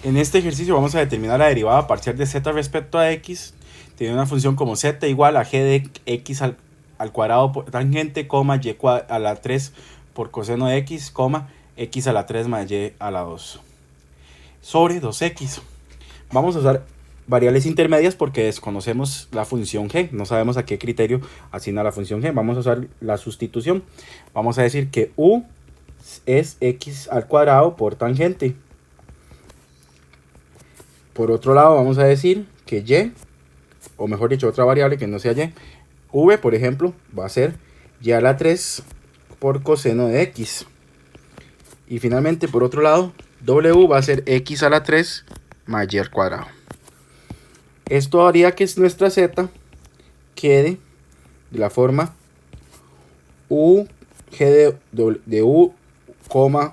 En este ejercicio vamos a determinar la derivada parcial de z respecto a x, teniendo una función como z igual a g de x al cuadrado por tangente, y a la 3 por coseno de x, x a la 3 más y a la 2, sobre 2x. Vamos a usar variables intermedias porque desconocemos la función g, no sabemos a qué criterio asigna la función g. Vamos a usar la sustitución. Vamos a decir que u es x al cuadrado por tangente. Por otro lado, vamos a decir que y, o mejor dicho, otra variable que no sea y, v, por ejemplo, va a ser y a la 3 por coseno de x. Y finalmente, por otro lado, w va a ser x a la 3 más y al cuadrado. Esto haría que nuestra z quede de la forma u g de u,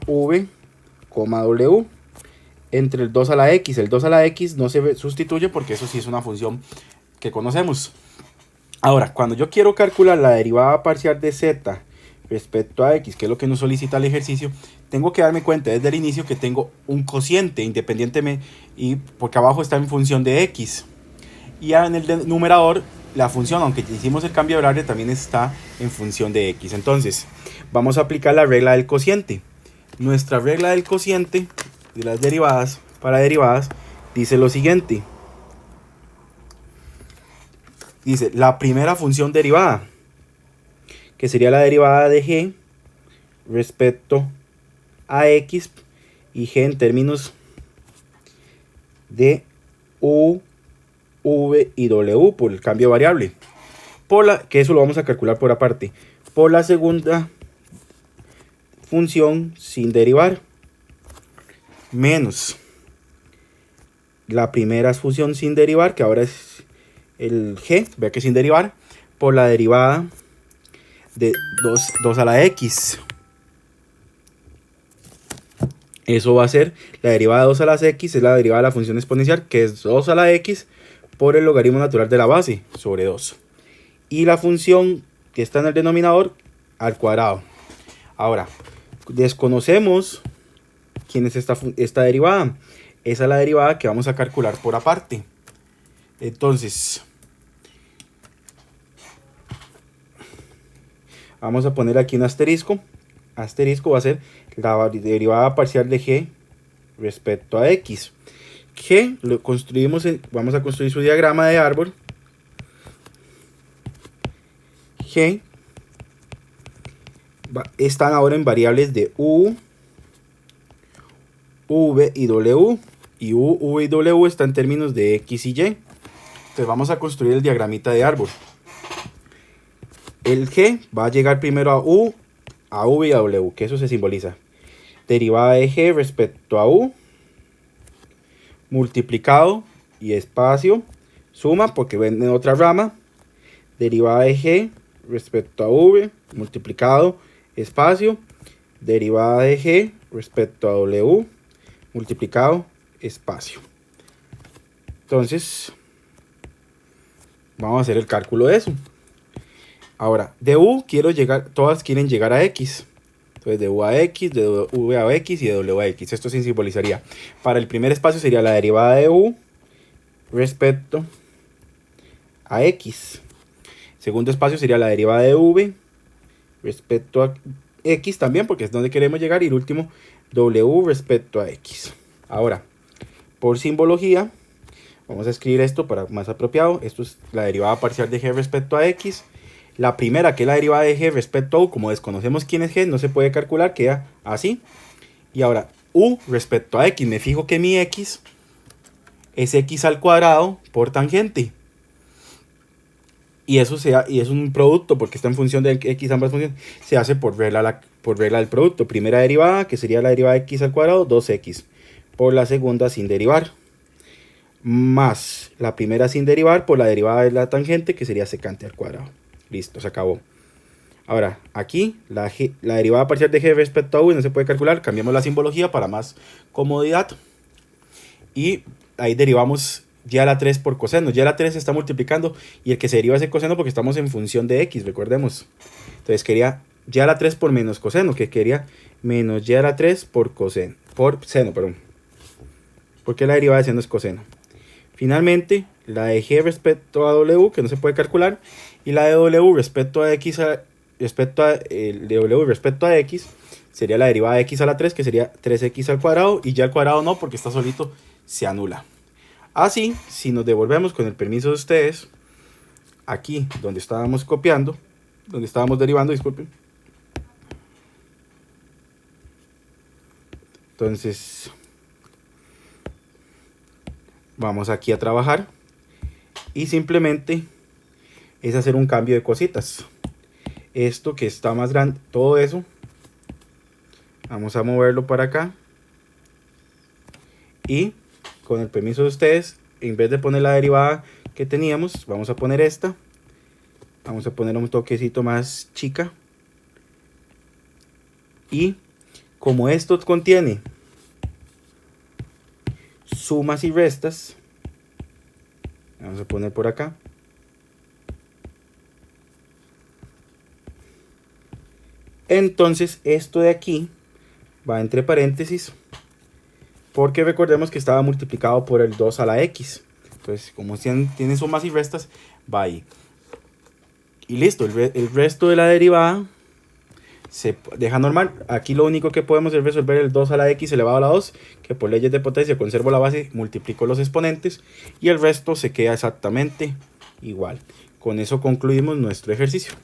v, w, entre el 2 a la x. El 2 a la x no se sustituye porque eso sí es una función que conocemos. Ahora, cuando yo quiero calcular la derivada parcial de z respecto a x, que es lo que nos solicita el ejercicio, tengo que darme cuenta desde el inicio que tengo un cociente independientemente, y porque abajo está en función de x. Y en el numerador, la función, aunque hicimos el cambio de variable, también está en función de x. Entonces, vamos a aplicar la regla del cociente. Nuestra regla del cociente de las derivadas, para derivadas, dice lo siguiente. Dice, la primera función derivada, que sería la derivada de g respecto a x, y g en términos de u, v y w por el cambio de variable, que eso lo vamos a calcular por aparte, por la segunda función sin derivar, menos la primera función sin derivar, que ahora es el g, vea que sin derivar, por la derivada de 2 a la x. Eso va a ser la derivada de 2 a la x, es la derivada de la función exponencial, que es 2 a la x por el logaritmo natural de la base sobre 2. Y la función que está en el denominador al cuadrado. Ahora, desconocemos quién es esta derivada. Esa es la derivada que vamos a calcular por aparte. Entonces, vamos a poner aquí un asterisco. Asterisco va a ser la derivada parcial de g respecto a x. G lo construimos vamos a construir su diagrama de árbol. G están ahora en variables de u, v y w. Y u, v y w están en términos de x y y. Entonces vamos a construir el diagramita de árbol. El g va a llegar primero a u, a v y a w, que eso se simboliza. Derivada de g respecto a u, multiplicado y espacio, suma porque ven en otra rama, derivada de g respecto a v, multiplicado, espacio, derivada de g respecto a w, multiplicado, espacio. Entonces, vamos a hacer el cálculo de eso. Ahora, de u quiero llegar, todas quieren llegar a x. Entonces, de u a x, de v a x y de w a x. Esto se simbolizaría. Para el primer espacio sería la derivada de u respecto a x. Segundo espacio sería la derivada de v respecto a x también, porque es donde queremos llegar. Y el último, w respecto a x. Ahora, por simbología, vamos a escribir esto para más apropiado. Esto es la derivada parcial de g respecto a x. La primera, que es la derivada de g respecto a u, como desconocemos quién es g, no se puede calcular, queda así. Y ahora, u respecto a x, me fijo que mi x es x al cuadrado por tangente. Y eso y es un producto, porque está en función de x ambas funciones, se hace por regla del producto. Primera derivada, que sería la derivada de x al cuadrado, 2x, por la segunda sin derivar, más la primera sin derivar por la derivada de la tangente, que sería secante al cuadrado. Listo, se acabó. Ahora, aquí la derivada parcial de g respecto a u no se puede calcular. Cambiamos la simbología para más comodidad. Y ahí derivamos y a la 3 por coseno. Y a la 3 se está multiplicando. Y el que se deriva es el coseno porque estamos en función de x, recordemos. Entonces quería y a la 3 por menos coseno, que quería menos y a la 3 por coseno. Por seno, perdón. porque la derivada de seno es coseno. Finalmente, la de g respecto a w, que no se puede calcular, y la de w respecto a x, de w respecto a x, sería la derivada de x a la 3, que sería 3x al cuadrado, y ya el cuadrado no, porque está solito, se anula. Así, si nos devolvemos con el permiso de ustedes, aquí donde estábamos copiando, donde estábamos derivando, disculpen. Entonces, vamos aquí a trabajar y simplemente es hacer un cambio de cositas. Esto que está más grande, todo eso, vamos a moverlo para acá. Y con el permiso de ustedes, en vez de poner la derivada que teníamos, vamos a poner esta. Vamos a poner un toquecito más chica. Y como esto contiene sumas y restas, vamos a poner por acá. Entonces esto de aquí va entre paréntesis, porque recordemos que estaba multiplicado por el 2 a la x. Entonces, como tiene sumas y restas, va ahí. Y listo, el resto de la derivada se deja normal. Aquí lo único que podemos es resolver el 2 a la x elevado a la 2, que por leyes de potencia conservo la base, multiplico los exponentes, y el resto se queda exactamente igual. Con eso concluimos nuestro ejercicio.